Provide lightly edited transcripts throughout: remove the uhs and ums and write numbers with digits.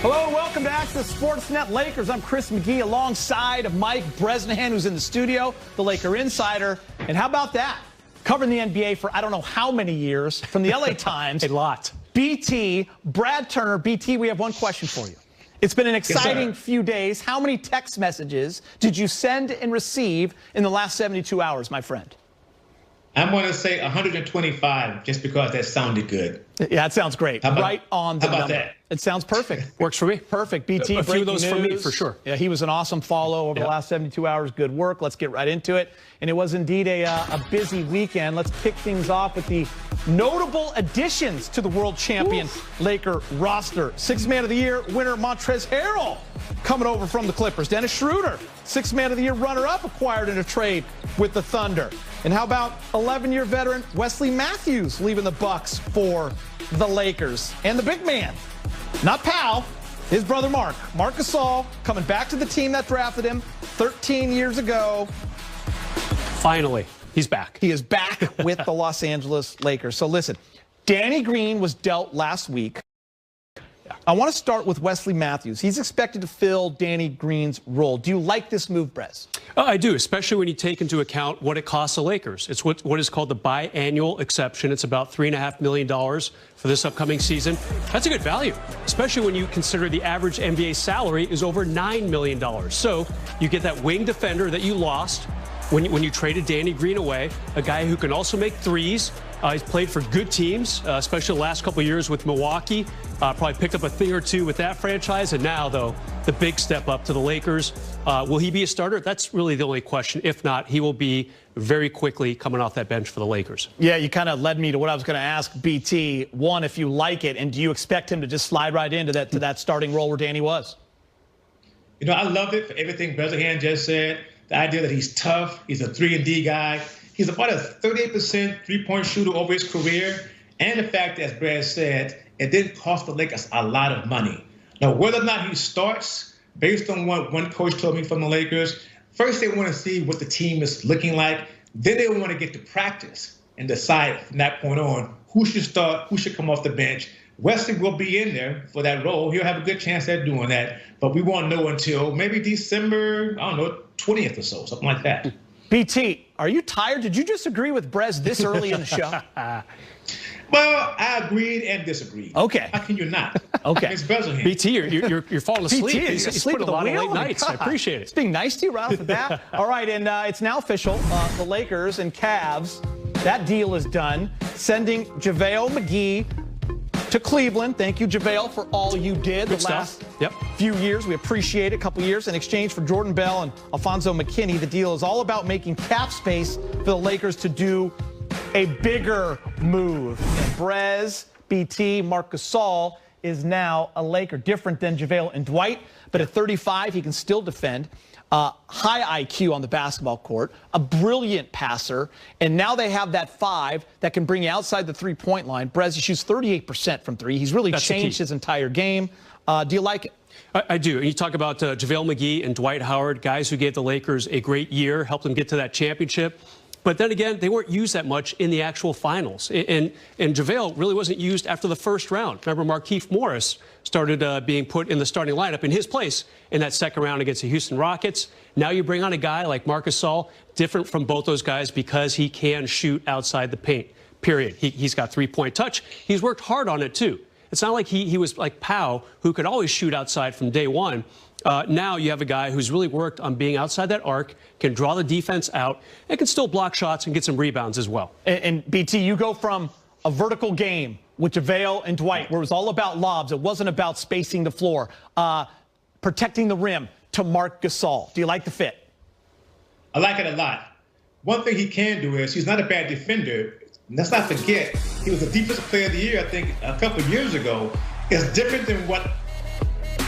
Hello, welcome to Access Sportsnet Lakers. I'm Chris McGee alongside of Mike Bresnahan, who's in the studio, the Laker insider. And how about that? Covering the NBA for I don't know how many years from the LA Times. A lot. BT, Brad Turner. BT, we have one question for you. It's been an exciting few days. How many text messages did you send and receive in the last 72 hours, my friend? I'm going to say 125 just because that sounded good. Yeah, that sounds great. Right on the number. That? It sounds perfect. Works for me. Perfect. BT, a few of those news. for me, for sure. Yeah, he was an awesome follow over the last 72 hours. Good work. Let's get right into it. And it was indeed a busy weekend. Let's kick things off with the notable additions to the world champion Laker roster. Sixth Man of the Year winner Montrezl Harrell coming over from the Clippers. Dennis Schroeder, Sixth Man of the Year runner-up, acquired in a trade with the Thunder. And how about 11-year veteran Wesley Matthews leaving the Bucks for the Lakers? And the big man, not Powell, his brother Marc Gasol, coming back to the team that drafted him 13 years ago. Finally, he's back. He is back with the Los Angeles Lakers. So listen, Danny Green was dealt last week. I want to start with Wesley Matthews. He's expected to fill Danny Green's role. Do you like this move, Brez? I do, especially when you take into account what it costs the Lakers. It's what is called the biannual exception. It's about $3.5 million for this upcoming season. That's a good value, especially when you consider the average NBA salary is over $9 million. So you get that wing defender that you lost when you traded Danny Green away, a guy who can also make threes. He's played for good teams, especially the last couple of years with Milwaukee. Probably picked up a thing or two with that franchise. And now, though, the big step up to the Lakers. Will he be a starter? That's really the only question. If not, he will be very quickly coming off that bench for the Lakers. Yeah, you kind of led me to what I was going to ask, BT. One, if you like it, and do you expect him to just slide right into that starting role where Danny was? You know, I love it for everything Bresnahan just said. The idea that he's tough, he's a 3-and-D guy. He's about a 38% three-point shooter over his career. And the fact, as Brad said, it didn't cost the Lakers a lot of money. Now, whether or not he starts, based on what one coach told me from the Lakers, first they want to see what the team is looking like. Then they want to get to practice and decide from that point on who should start, who should come off the bench. Wesley will be in there for that role. He'll have a good chance at doing that. But we won't know until maybe December, I don't know, 20th or so, something like that. BT, are you tired? Did you just agree with Brez this early in the show? Well, I agreed and disagreed. Okay. How can you not? Okay. It's Bresnahan. BT, you're falling asleep. BT, He's put a lot of late nights. I appreciate it. It's being nice to you right off the bat. All right, and it's now official. The Lakers and Cavs, that deal is done. Sending JaVale McGee to Cleveland. Thank you, JaVale, for all you did the last few years. We appreciate it. A couple years in exchange for Jordan Bell and Alfonso McKinney. The deal is all about making cap space for the Lakers to do a bigger move. And Brez, BT, Marc Gasol is now a Laker. Different than JaVale and Dwight, but at 35, he can still defend. High IQ on the basketball court, a brilliant passer, and now they have that 5 that can bring you outside the three-point line. Brez, he shoots 38% from three. He's really changed his entire game. Do you like it? I do. And you talk about JaVale McGee and Dwight Howard, guys who gave the Lakers a great year, helped them get to that championship. But then again, they weren't used that much in the actual finals. And JaVale really wasn't used after the first round. Remember, Markieff Morris started being put in the starting lineup in his place in that second round against the Houston Rockets. Now you bring on a guy like Marc Gasol, different from both those guys because he can shoot outside the paint, period. He's got three-point touch. He's worked hard on it, too. It's not like he was like Powell, who could always shoot outside from day one. Now you have a guy who's really worked on being outside that arc, can draw the defense out, and can still block shots and get some rebounds as well. And BT, you go from a vertical game with JaVale and Dwight, where it was all about lobs. It wasn't about spacing the floor, protecting the rim, to Marc Gasol. Do you like the fit? I like it a lot. One thing he can do is he's not a bad defender. Let's not forget, he was a defensive player of the year, I think, a couple of years ago. It's different than what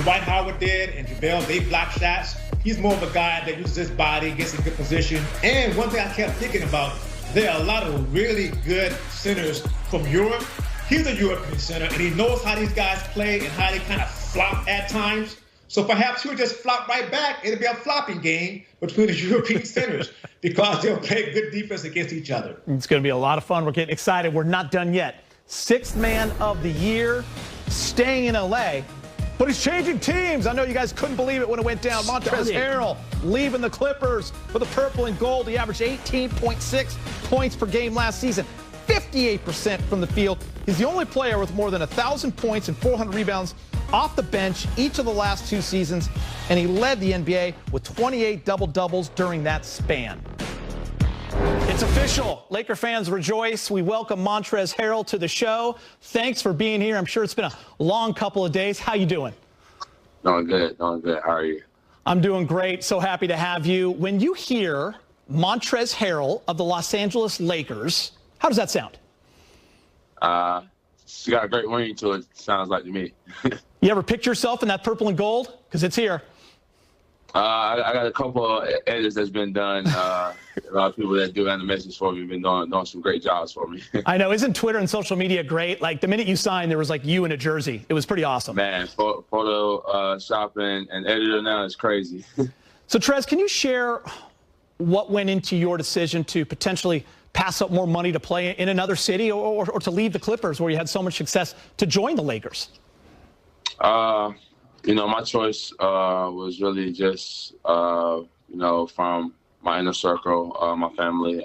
Dwight Howard did and JaVale. They block shots. He's more of a guy that uses his body, gets in good position. And one thing I kept thinking about, there are a lot of really good centers from Europe. He's a European center, and he knows how these guys play and how they kind of flop at times. So perhaps he'll just flop right back. It'll be a flopping game between the European centers because they'll play good defense against each other. It's going to be a lot of fun. We're getting excited. We're not done yet. Sixth Man of the Year, staying in L.A., But he's changing teams. I know you guys couldn't believe it when it went down. Montrezl Harrell leaving the Clippers for the purple and gold. He averaged 18.6 points per game last season, 58% from the field. He's the only player with more than 1,000 points and 400 rebounds off the bench each of the last 2 seasons, and he led the NBA with 28 double-doubles during that span. It's official. Laker fans rejoice. We welcome Montrezl Harrell to the show. Thanks for being here. I'm sure it's been a long couple of days. How you doing? Doing good. How are you? I'm doing great. So happy to have you. When you hear Montrezl Harrell of the Los Angeles Lakers, how does that sound? She got a great ring to it, sounds like to me. You ever picture yourself in that purple and gold? Because it's here. I got a couple of edits that's been done. A lot of people that do animations for me have been doing some great jobs for me. I know. Isn't Twitter and social media great? Like, the minute you signed, there was, like, you in a jersey. It was pretty awesome. Man, photo shopping and editor now is crazy. So, Trez, can you share what went into your decision to potentially pass up more money to play in another city or to leave the Clippers where you had so much success to join the Lakers? You know, my choice was really just, you know, from my inner circle, my family,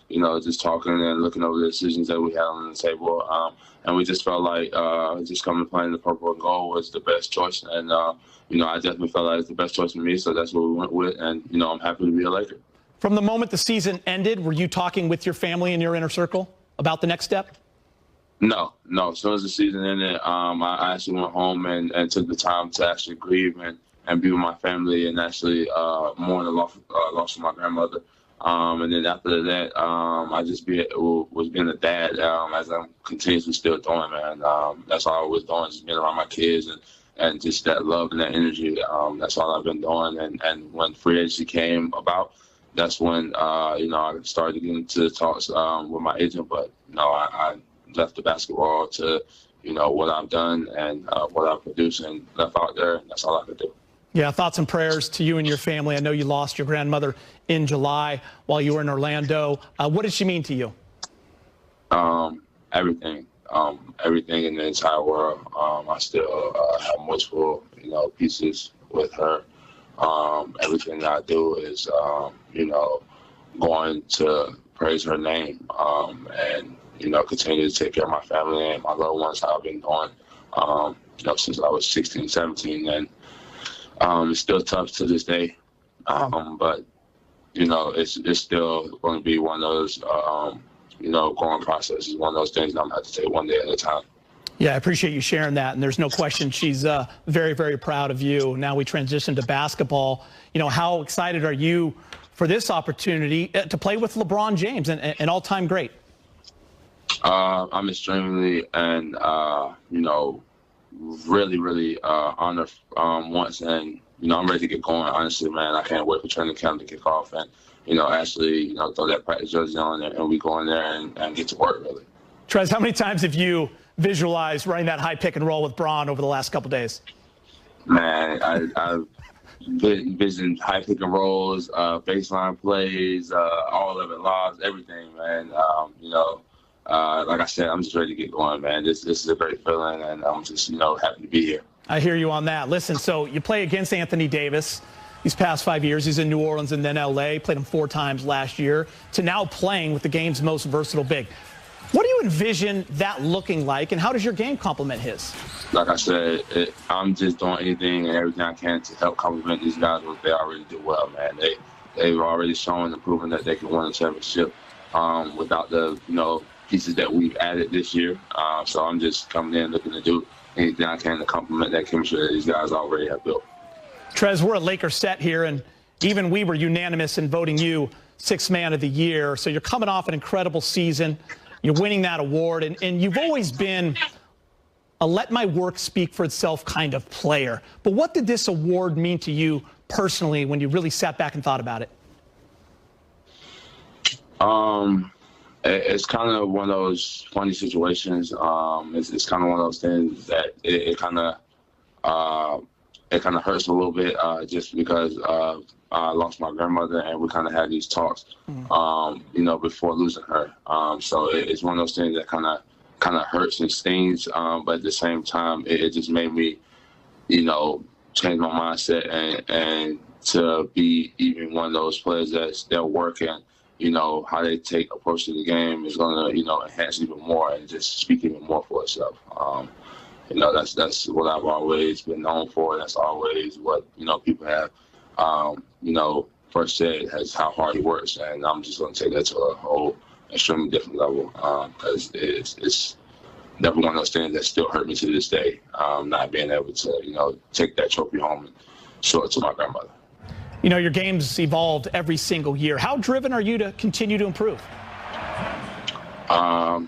you know, just talking and looking over the decisions that we had on the table. And we just felt like just coming to playing the purple and gold was the best choice. And, you know, I definitely felt like it's the best choice for me. So that's what we went with. And, you know, I'm happy to be a Laker. From the moment the season ended, were you talking with your family and your inner circle about the next step? No. As soon as the season ended, I actually went home and took the time to actually grieve and be with my family and actually mourn the loss of my grandmother. And then after that, I just was being a dad as I'm continuously still doing, man. That's all I was doing, just being around my kids and just that love and that energy. That's all I've been doing. And when free agency came about, that's when, you know, I started getting into the talks with my agent. But, you know, I left the basketball to, you know, what I've done and what I've produced and left out there. And that's all I could do. Yeah, thoughts and prayers to you and your family. I know you lost your grandmother in July while you were in Orlando. What did she mean to you? Everything. Everything in the entire world. I still have multiple, you know, pieces with her. Everything that I do is, you know, going to praise her name and, you know, continue to take care of my family and my loved ones. How I've been doing, you know, since I was 16, 17, and it's still tough to this day. But you know, it's still going to be one of those, you know, growing processes. One of those things that I'm going to have to take one day at a time. Yeah, I appreciate you sharing that, and there's no question she's very, very proud of you. Now we transition to basketball. You know, how excited are you for this opportunity to play with LeBron James, an all-time great? I'm extremely and, you know, really honored once. And, you know, I'm ready to get going, honestly, man. I can't wait for training camp to kick off and, you know, actually, you know, throw that practice jersey on and we go in there and get to work, really. Trez, how many times have you visualized running that high pick and roll with Bron over the last couple days? Man, I've envisioned high pick and rolls, baseline plays, all of it, lobs, everything, man. You know, like I said, I'm just ready to get going, man. This is a great feeling, and I'm just, you know, happy to be here. I hear you on that. Listen, so you play against Anthony Davis these past 5 years. He's in New Orleans and then L.A. Played him 4 times last year, to now playing with the game's most versatile big. What do you envision that looking like, and how does your game complement his? Like I said, I'm just doing anything and everything I can to help complement these guys what they already do well, man. They've already shown and proven that they can win a championship without the, you know, pieces that we've added this year. So I'm just coming in looking to do anything I can to complement that chemistry that these guys already have built. Trez, we're a Lakers set here, and even we were unanimous in voting you 6th man of the year. So you're coming off an incredible season. You're winning that award, and you've always been a let my work speak for itself kind of player. But what did this award mean to you personally when you really sat back and thought about it? It's kind of one of those funny situations. It's kind of one of those things that it kind of hurts a little bit just because I lost my grandmother and we kind of had these talks, you know, before losing her. So it's one of those things that kind of hurts and stings, but at the same time, it just made me, change my mindset and to be even one of those players that's they're working. How they approach to the game is going to, enhance even more and just speak even more for itself. That's what I've always been known for. That's always what, people have, first said as how hard he works. And I'm just going to take that to a whole extremely different level because it's never one of those things that still hurt me to this day, not being able to, take that trophy home and show it to my grandmother. Your game's evolved every single year. How driven are you to continue to improve?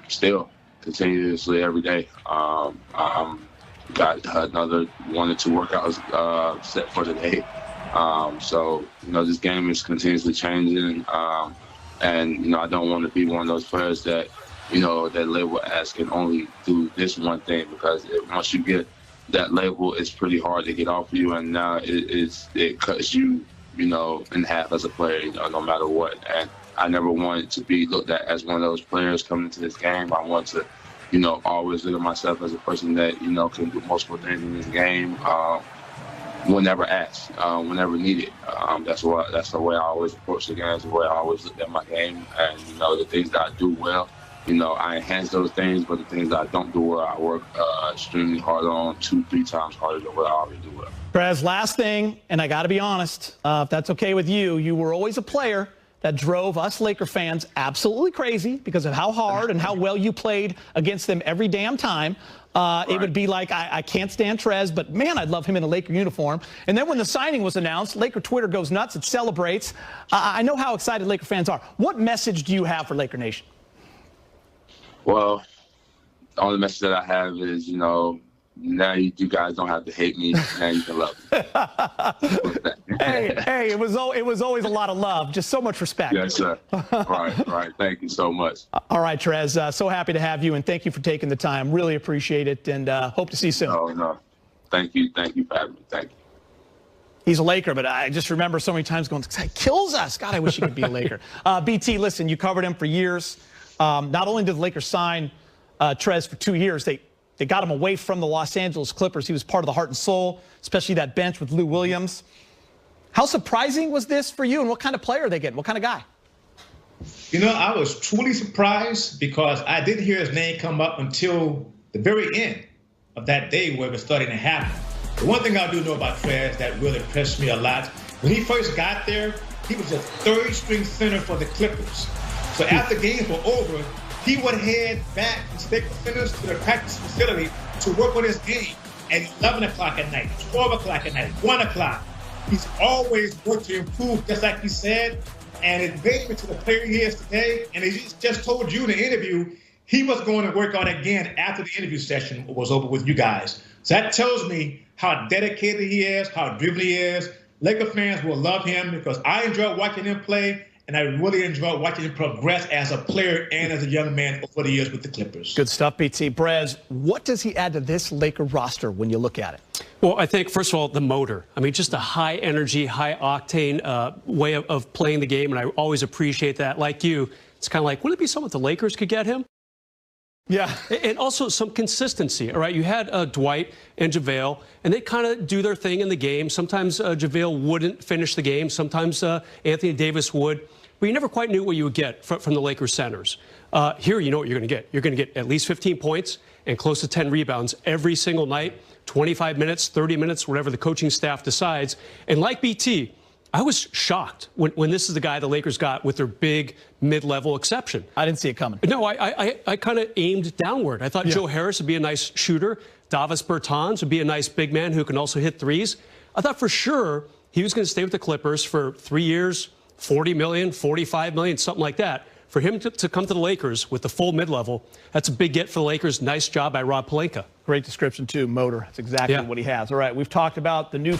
Still, continuously every day. I'm got another 1 or 2 workouts set for today. So, this game is continuously changing. And, I don't want to be one of those players that, that label as can only do this one thing because once you get that label, it's pretty hard to get off of you. And now it cuts you, in half as a player, no matter what. And I never wanted to be looked at as one of those players coming into this game. I want to, always look at myself as a person that, can do multiple things in this game whenever asked, whenever needed. That's the way I always approach the game. That's the way I always look at my game. And, the things that I do well, I enhance those things, but the things that I don't do well, I work extremely hard on 2-3 times harder than what I already do well. Perez, last thing, and I got to be honest, if that's okay with you, you were always a player that drove us Laker fans absolutely crazy because of how hard and how well you played against them every damn time. Right. It would be like, I can't stand Trez, but man, I'd love him in a Laker uniform. And then when the signing was announced, Laker Twitter goes nuts. It celebrates. I know how excited Laker fans are. What message do you have for Laker Nation? Well, the only message that I have is, now you guys don't have to hate me. Now you can love me. hey, it was always a lot of love. Just so much respect. Yes, sir. Right. Thank you so much. All right, Trez. So happy to have you, and thank you for taking the time. Really appreciate it, and hope to see you soon. No. Thank you for having me. Thank you. He's a Laker, but I just remember so many times going, it kills us. God, I wish he could be a Laker. BT, listen, you covered him for years. Not only did the Lakers sign Trez for 2 years, they got him away from the Los Angeles Clippers. He was part of the heart and soul, especially that bench with Lou Williams. How surprising was this for you, and what kind of player are they getting? What kind of guy? I was truly surprised because I didn't hear his name come up until the very end of that day where it was starting to happen. The one thing I do know about Trez that really impressed me a lot, when he first got there, he was a third-string center for the Clippers. So after games were over, he would head back to Staples Center to the practice facility to work on his game at 11 o'clock at night, 12 o'clock at night, 1 o'clock. He's always worked to improve, just like he said, and it made him to the player he is today. And he just told you in the interview, he was going to work on it again after the interview session was over with you guys. So that tells me how dedicated he is, how driven he is. Laker fans will love him because I enjoy watching him play. And I really enjoyed watching him progress as a player and as a young man over the years with the Clippers. Good stuff, BT. Perez, what does he add to this Laker roster when you look at it? Well, I think, first of all, the motor. I mean, just a high-energy, high-octane way of playing the game, and I always appreciate that. Like you, it's kind of like, wouldn't it be something the Lakers could get him? Yeah. And also some consistency, all right? You had Dwight and JaVale, and they kind of do their thing in the game. Sometimes JaVale wouldn't finish the game. Sometimes Anthony Davis would. But you never quite knew what you would get from the Lakers centers. Here, you know what you're going to get. You're going to get at least 15 points and close to 10 rebounds every single night, 25 minutes, 30 minutes, whatever the coaching staff decides. And like BT, I was shocked when this is the guy the Lakers got with their big mid-level exception. I didn't see it coming. No, I kind of aimed downward. I thought Joe Harris would be a nice shooter. Davis Bertans would be a nice big man who can also hit threes. I thought for sure he was going to stay with the Clippers for 3 years, $40 million, $45 million, something like that. For him to come to the Lakers with the full mid-level, that's a big get for the Lakers. Nice job by Rob Pelinka. Great description, too, motor. That's exactly what he has. All right, we've talked about the new